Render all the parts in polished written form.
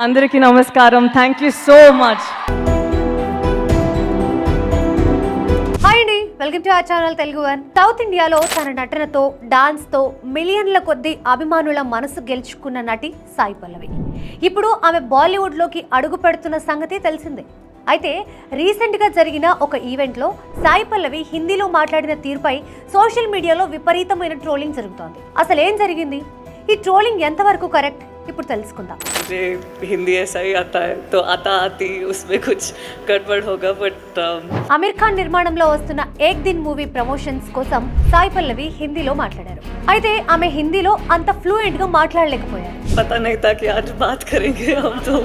అందరికీ నమస్కారం. Thank you so much. Hi అండి, welcome to our channel Telugu one. South ఇండియాలో తన నటనతో, డాన్స్తో మిలియన్ల కొద్ది అభిమానుల మనసు గెలుచుకున్న నటి సాయి పల్లవి. ఇప్పుడు ఆమె బాలీవుడ్లోకి అడుగు పెడుతున్న సంగతి తెలిసిందే. అయితే రీసెంట్గా జరిగిన ఒక ఈవెంట్లో సాయి పల్లవి హిందీలో మాట్లాడిన తీరుపై సోషల్ మీడియాలో విపరీతమైన ట్రోలింగ్ జరుగుతోంది. అసలు ఏం జరిగింది? ఈ ట్రోలింగ్ ఎంతవరకు కరెక్ట్? ఇప్పుడు తెలుసుకుందాం. मुझे हिंदी ऐसा ही आता है तो आता आती उसमें कुछ गड़बड़ होगा बट అమీర్ ఖాన్ నిర్మాణంలో వస్తున్న ఏక్ దిన్ మూవీ ప్రమోషన్స్ కోసం సాయి పల్లవి హిందీలో మాట్లాడారు. అయితే ఆమె హిందీలో అంత ఫ్లూయెంట్ గా మాట్లాడలేకపోయారు. पता नहीं था कि आज बात करेंगे हम तो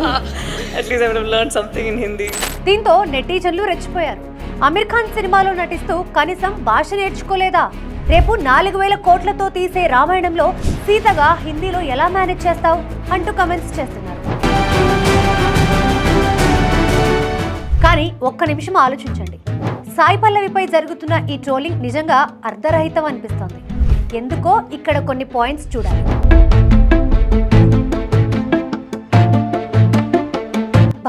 at least I would have learn something in Hindi. దీంతో నెటిజన్లు రెచ్చిపోయారు. అమీర్ ఖాన్ సినిమాలో నటిస్తూ కనీసం భాష నేర్చుకోలేదా? రేపు 4,000 కోట్లతో తీసే రామాయణంలో సీతగా హిందీలో ఎలా మేనేజ్ చేస్తావు అంటూ కమెంట్స్ చేస్తున్నారు. కానీ ఒక్క నిమిషం ఆలోచించండి. సాయి పల్లవిపై జరుగుతున్న ఈ ట్రోలింగ్ నిజంగా అర్ధరహితం అనిపిస్తోంది. ఎందుకో ఇక్కడ కొన్ని పాయింట్స్ చూడాలి.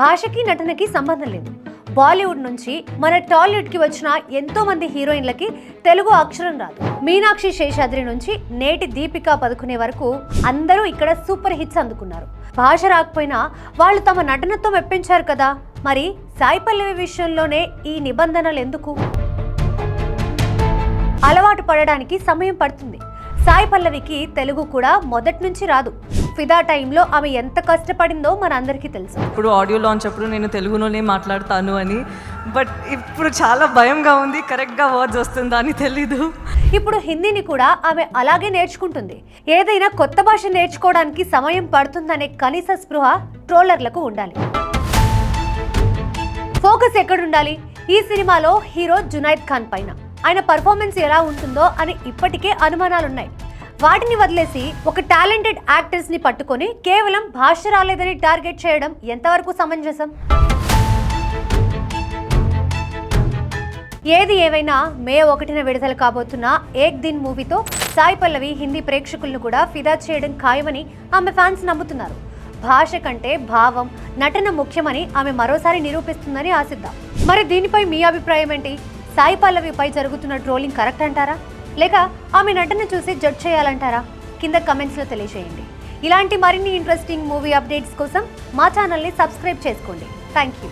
భాషకి నటనకి సంబంధం లేదు. బాలీవుడ్ నుంచి మన టాలీవుడ్కి వచ్చిన ఎంతో మంది హీరోయిన్లకి తెలుగు అక్షరం రాదు. మీనాక్షి శేషాద్రి నుంచి నేటి దీపికా పదుకునే వరకు అందరూ ఇక్కడ సూపర్ హిట్స్ అందుకున్నారు. భాష రాకపోయినా వాళ్ళు తమ నటనతో మెప్పించారు కదా. మరి సాయి పల్లవి విషయంలోనే ఈ నిబంధనలు ఎందుకు? అలవాటు పడడానికి సమయం పడుతుంది. సాయి పల్లవికి తెలుగు కూడా మొదటి నుంచి రాదు. ఫిదా టైంలో ఆమె ఎంత కష్టపడిందో మనందరికీ తెలుసు. ఇప్పుడు ఆడియో లాంచ్ అప్పుడు నేను తెలుగులోనే మాట్లాడతాను అని, బట్ ఇప్పుడు చాలా భయంగా ఉంది. కరెక్ట్గా వర్డ్స్ వస్తుందా అని తెలీదు. ఇప్పుడు హిందీని కూడా ఆమె అలాగే నేర్చుకుంటుంది. ఏదైనా కొత్త భాష నేర్చుకోవడానికి సమయం పడుతుందనే కనీస స్పృహ ట్రోలర్లకు ఉండాలి. ఫోకస్ ఎక్కడుండాలి? ఈ సినిమాలో హీరో జునైద్ ఖాన్ పైన. ఆయన పర్ఫార్మెన్స్ ఎలా ఉంటుందో అని ఇప్పటికే అనుమానాలున్నాయి. వాటిని వదిలేసి ఒక టాలెంటెడ్ యాక్టర్స్ ని పట్టుకొని కేవలం భాష రాలేదని టార్గెట్ చేయడం ఎంతవరకు సమంజసం? ఏది ఏవైనా మే 1న విడుదల కాబోతున్న ఏక్ దిన్ మూవీతో సాయి పల్లవి హిందీ ప్రేక్షకులను కూడా ఫిదా చేయడం ఖాయమని ఆమె ఫ్యాన్స్ నమ్ముతున్నారు. భాష కంటే భావం, నటన ముఖ్యమని ఆమె మరోసారి నిరూపిస్తుందని ఆశిద్దాం. మరి దీనిపై మీ అభిప్రాయం ఏంటి? సాయి పల్లవిపై జరుగుతున్న ట్రోలింగ్ కరెక్ట్ అంటారా, లేక ఆమె నటన చూసి జడ్జ్ చేయాలంటారా? కింద కమెంట్స్లో తెలియజేయండి. ఇలాంటి మరిన్ని ఇంట్రెస్టింగ్ మూవీ అప్డేట్స్ కోసం మా ఛానల్ని సబ్స్క్రైబ్ చేసుకోండి. Thank you.